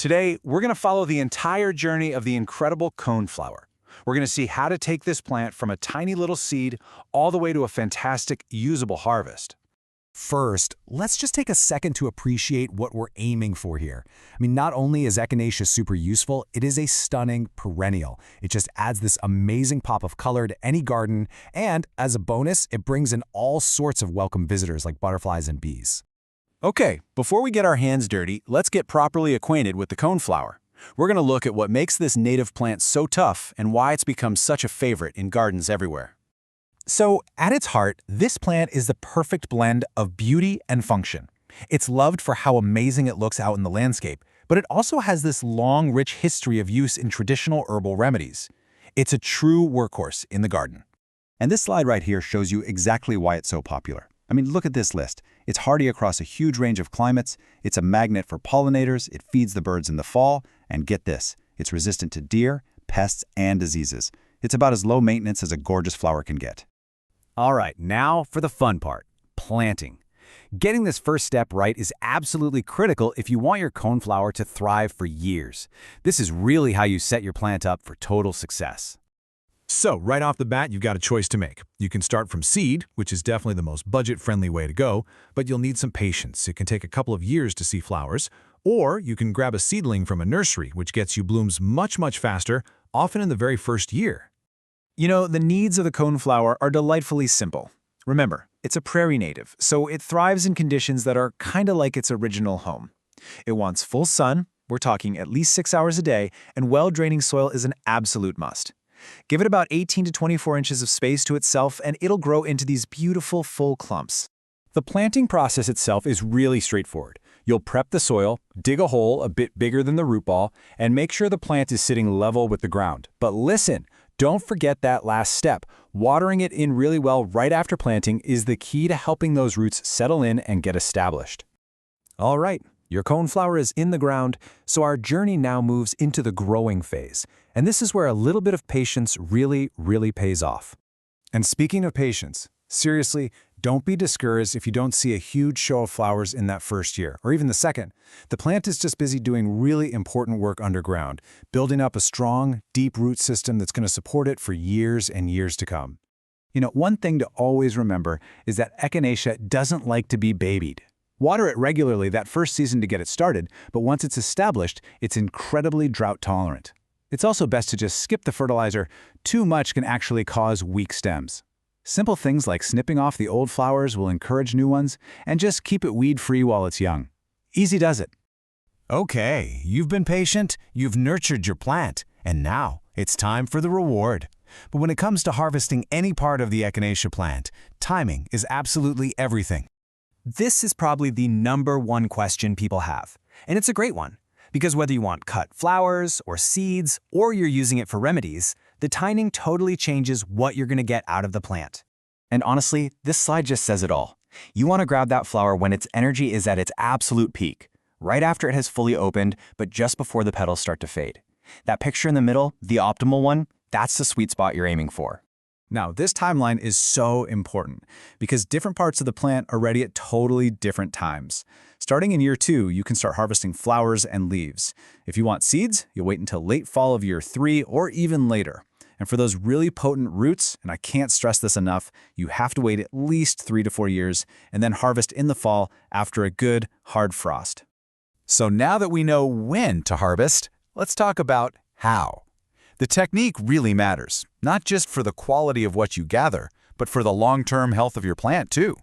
Today, we're going to follow the entire journey of the incredible coneflower. We're going to see how to take this plant from a tiny little seed all the way to a fantastic, usable harvest. First, let's just take a second to appreciate what we're aiming for here. Not only is Echinacea super useful, it is a stunning perennial. It just adds this amazing pop of color to any garden, and as a bonus, it brings in all sorts of welcome visitors like butterflies and bees. Okay, before we get our hands dirty, let's get properly acquainted with the coneflower. We're going to look at what makes this native plant so tough and why it's become such a favorite in gardens everywhere. So, at its heart, this plant is the perfect blend of beauty and function. It's loved for how amazing it looks out in the landscape, but it also has this long, rich history of use in traditional herbal remedies. It's a true workhorse in the garden. And this slide right here shows you exactly why it's so popular. Look at this list. It's hardy across a huge range of climates, it's a magnet for pollinators, it feeds the birds in the fall, and get this, it's resistant to deer, pests, and diseases. It's about as low maintenance as a gorgeous flower can get. All right, now for the fun part, planting. Getting this first step right is absolutely critical if you want your coneflower to thrive for years. This is really how you set your plant up for total success. So, right off the bat, you've got a choice to make. You can start from seed, which is definitely the most budget-friendly way to go, but you'll need some patience. It can take a couple of years to see flowers. Or you can grab a seedling from a nursery, which gets you blooms much faster, often in the very first year. The needs of the coneflower are delightfully simple. Remember, it's a prairie native, so it thrives in conditions that are kind of like its original home. It wants full sun, we're talking at least 6 hours a day, and well-draining soil is an absolute must. Give it about 18 to 24 inches of space to itself, and it'll grow into these beautiful full clumps. The planting process itself is really straightforward. You'll prep the soil, dig a hole a bit bigger than the root ball, and make sure the plant is sitting level with the ground. But listen, don't forget that last step. Watering it in really well right after planting is the key to helping those roots settle in and get established. All right, your coneflower is in the ground, so our journey now moves into the growing phase. And this is where a little bit of patience really pays off. And speaking of patience, seriously, don't be discouraged if you don't see a huge show of flowers in that first year, or even the second. The plant is just busy doing really important work underground, building up a strong, deep root system that's going to support it for years and years to come. One thing to always remember is that Echinacea doesn't like to be babied. Water it regularly that first season to get it started, but once it's established, it's incredibly drought tolerant. It's also best to just skip the fertilizer. Too much can actually cause weak stems. Simple things like snipping off the old flowers will encourage new ones, and just keep it weed-free while it's young. Easy does it. Okay, you've been patient, you've nurtured your plant, and now it's time for the reward. But when it comes to harvesting any part of the Echinacea plant, timing is absolutely everything. This is probably the #1 question people have, and it's a great one. Because whether you want cut flowers or seeds, or you're using it for remedies, the timing totally changes what you're going to get out of the plant. And honestly, this slide just says it all. You want to grab that flower when its energy is at its absolute peak, right after it has fully opened, but just before the petals start to fade. That picture in the middle, the optimal one, that's the sweet spot you're aiming for. Now, this timeline is so important because different parts of the plant are ready at totally different times. Starting in year 2, you can start harvesting flowers and leaves. If you want seeds, you'll wait until late fall of year 3 or even later. And for those really potent roots, and I can't stress this enough, you have to wait at least 3 to 4 years and then harvest in the fall after a good, hard frost. So now that we know when to harvest, let's talk about how. The technique really matters, not just for the quality of what you gather, but for the long-term health of your plant too.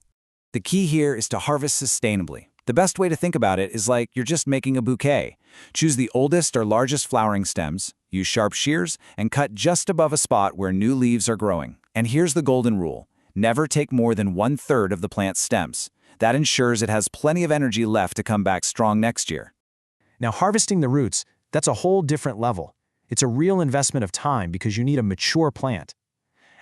The key here is to harvest sustainably. The best way to think about it is like you're just making a bouquet. Choose the oldest or largest flowering stems, use sharp shears, and cut just above a spot where new leaves are growing. And here's the golden rule. Never take more than 1/3 of the plant's stems. That ensures it has plenty of energy left to come back strong next year. Now, harvesting the roots, that's a whole different level. It's a real investment of time because you need a mature plant.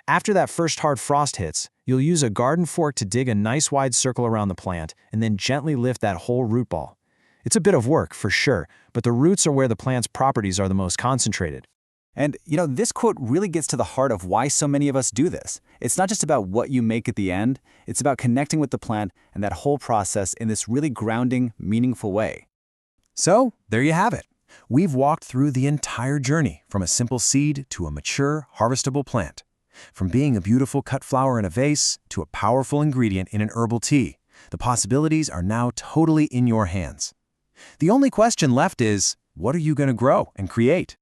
After that first hard frost hits, you'll use a garden fork to dig a nice wide circle around the plant and then gently lift that whole root ball. It's a bit of work, for sure, but the roots are where the plant's properties are the most concentrated. And, this quote really gets to the heart of why so many of us do this. It's not just about what you make at the end, it's about connecting with the plant and that whole process in this really grounding, meaningful way. So, there you have it. We've walked through the entire journey from a simple seed to a mature, harvestable plant. From being a beautiful cut flower in a vase to a powerful ingredient in an herbal tea, the possibilities are now totally in your hands. The only question left is, what are you going to grow and create?